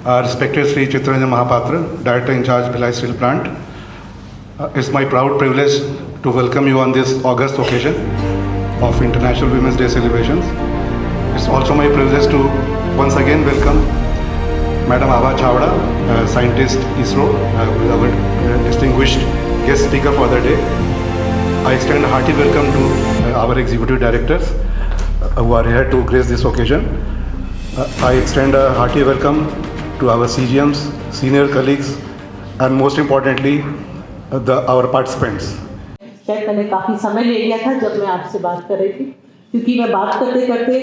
Respected Sri Chittaranjan Mahapatra, Director in charge, Bhilai Steel Plant. It's my proud privilege to welcome you on this august occasion of International Women's Day celebrations. It's also my privilege to once again welcome Madam Abha Chawda, scientist ISRO, our distinguished guest speaker for the day. I extend a hearty welcome to our executive directors who are here to grace this occasion. I extend a hearty welcome to our CGMs, senior colleagues, and most importantly, our participants. शायद मैंने काफ़ी समय ले लिया था जब मैं आपसे बात कर रही थी, क्योंकि मैं बात करते करते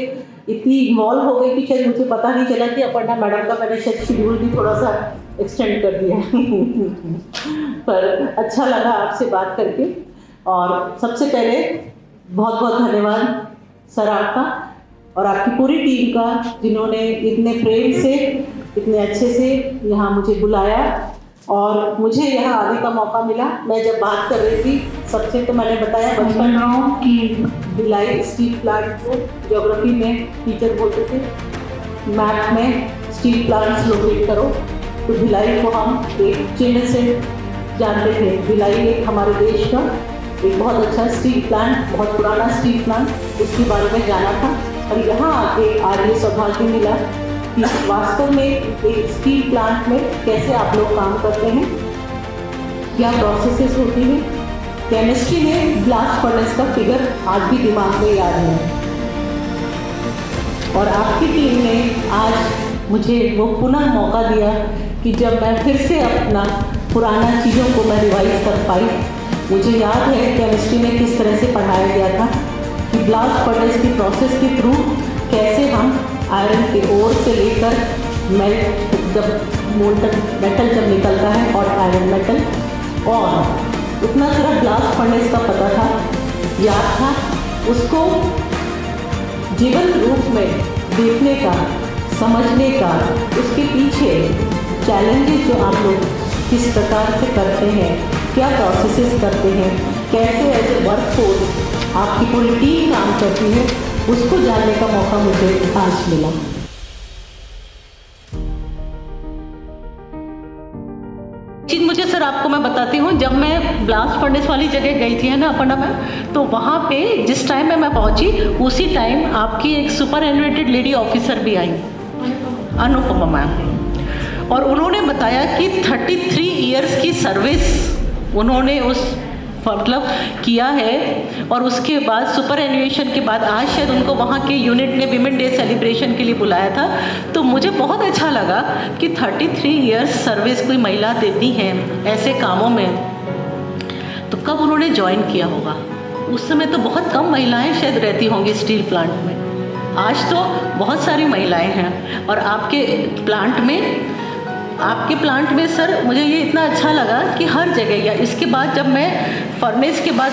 इतनी इन्वॉल्व हो गई कि शायद मुझे पता नहीं चला कि अपर्णा मैडम का मैंने शायद शेड्यूल भी थोड़ा सा एक्सटेंड कर दिया पर अच्छा लगा आपसे बात करके। और सबसे पहले बहुत बहुत धन्यवाद सर आपका और आपकी पूरी टीम का, जिन्होंने इतने प्रेम से इतने अच्छे से यहाँ मुझे बुलाया और मुझे यहाँ आने का मौका मिला। मैं जब बात कर रही थी सबसे, तो मैंने बताया बचपन में कि भिलाई स्टील प्लांट को ज्योग्राफी में टीचर बोलते थे, मैप में स्टील प्लांट्स लोकेट करो, तो भिलाई को हम एक चिन्ह से जानते थे। भिलाई एक हमारे देश का एक बहुत अच्छा स्टील प्लांट, बहुत पुराना स्टील प्लांट, उसके बारे में जाना था। और यहाँ आके आज ये सौभाग्य मिला कि वास्तव में एक स्टील प्लांट में कैसे आप लोग काम करते हैं, क्या प्रोसेसेस होती हैं। केमिस्ट्री में ब्लास्ट फर्नेस का फिगर आज भी दिमाग में याद है और आपकी टीम ने आज मुझे वो पुनः मौका दिया कि जब मैं फिर से अपना पुराना चीज़ों को मैं रिवाइज कर पाई। मुझे याद है केमिस्ट्री में किस तरह से पढ़ाया गया था कि ब्लास्ट फर्नेस की प्रोसेस के थ्रू कैसे हम आयरन के ओर से लेकर मेल्ट, जब मोल्टन मेटल जब निकलता है और आयरन मेटल, और उतना सारा ब्लास्ट फर्नेस का पता था, याद था, उसको जीवंत रूप में देखने का, समझने का, उसके पीछे चैलेंजेस जो आप लोग किस प्रकार से करते हैं, क्या प्रोसेसेस करते हैं, कैसे एज ए वर्कफोर्स आपकी पूरी टीम काम करती है, उसको जानने का मौका मुझे आज मिला। चीज़ मुझे सर आपको मैं बताती हूँ, जब मैं ब्लास्ट फर्नेस वाली जगह गई थी है ना अपर्णा मैम, तो वहाँ पे जिस टाइम में मैं पहुँची उसी टाइम आपकी एक सुपर एनुएटेड लेडी ऑफिसर भी आई, अनुपमा मैम, और उन्होंने बताया कि 33 इयर्स की सर्विस उन्होंने उस मतलब किया है। और उसके बाद सुपर एनुएशन के बाद आज शायद उनको वहाँ के यूनिट ने विमेन डे सेलिब्रेशन के लिए बुलाया था। तो मुझे बहुत अच्छा लगा कि 33 इयर्स सर्विस कोई महिला देती हैं ऐसे कामों में। तो कब उन्होंने ज्वाइन किया होगा, उस समय तो बहुत कम महिलाएं शायद रहती होंगी स्टील प्लांट में। आज तो बहुत सारी महिलाएं हैं। और आपके प्लांट में सर मुझे ये इतना अच्छा लगा कि हर जगह, या इसके बाद जब मैं फर्नेस के बाद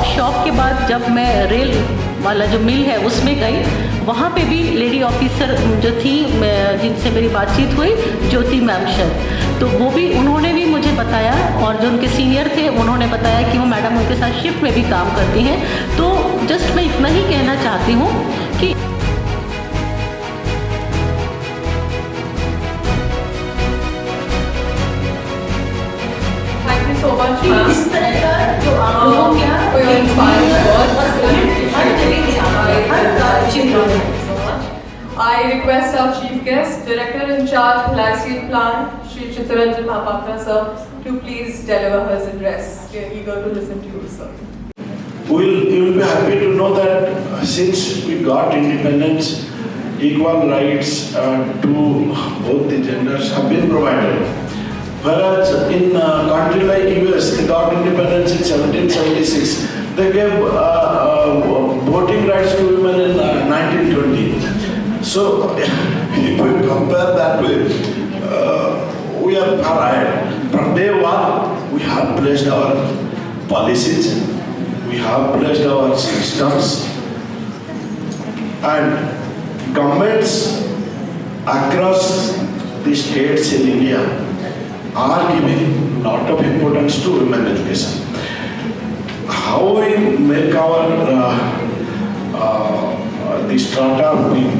शॉप के बाद जब मैं रेल वाला जो मिल है उसमें गई, वहाँ पे भी लेडी ऑफिसर जो थी जिनसे मेरी बातचीत हुई, ज्योति मैम सर, तो वो भी उन्होंने भी मुझे बताया, और जो उनके सीनियर थे उन्होंने बताया कि वो मैडम उनके साथ शिफ्ट में भी काम करती हैं। तो जस्ट मैं इतना ही कहना चाहती हूँ कि इस तरह का जो आप लोगों I request our chief guest, Director in charge, Bhilai Steel Plant, Sri Chittaranjan Mahapatra sir, to please deliver his address. We are eager to listen to you, sir. You will be happy to know that since we got independence, equal rights to both the genders have been provided. Whereas in a country like US, they got independence in 1776. They gave voting rights to women in 1920. So, if we compare that with, we are far ahead. From day one, we have placed our policies, we have placed our systems, and governments across the states in India are giving lot of importance to women education. How we make our the strata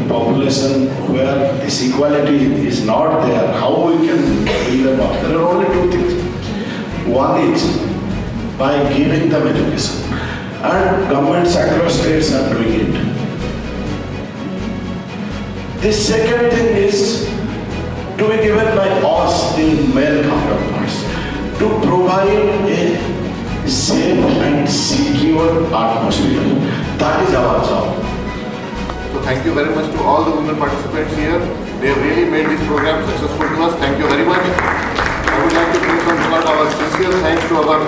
population where this equality is not there, how we can build them up? There are only two things. One is by giving them education, and governments across states are doing it. The second thing is to be given by us, the male counterparts, to provide a safe and secure atmosphere. That is our job. So thank you very much to all the women participants here. They have really made this program successful to us. Thank you very much. I would like to bring some our sincere thanks to our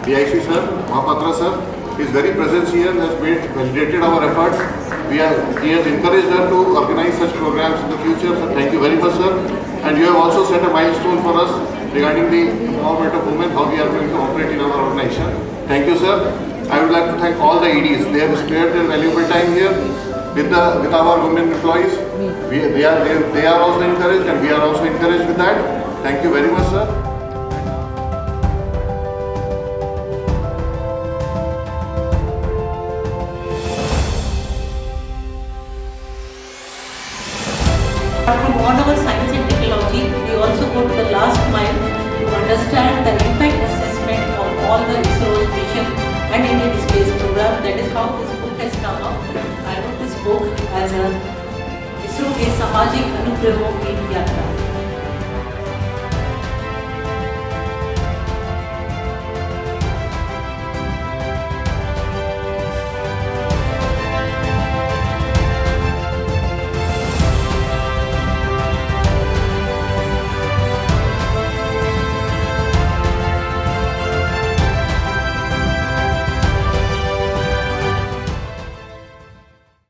DIC sir, Mahapatra sir. His very presence here has validated our efforts. He has encouraged us to organize such programs in the future. So thank you very much, sir. And you have also set a milestone for us regarding the empowerment of women, how we are going to operate in our organization. Thank you, sir. I would like to thank all the EDs. They have spared their valuable time here with our women employees. They are also encouraged, and we are also encouraged with that. Thank you very much, sir. From all our science and technology, we also go to the last mile to understand the impact assessment of all the ISRO's mission and Indian space program. That is how this book has come up. I wrote this book as a ISRO के सामाजिक अनुप्रयोगों की यात्रा.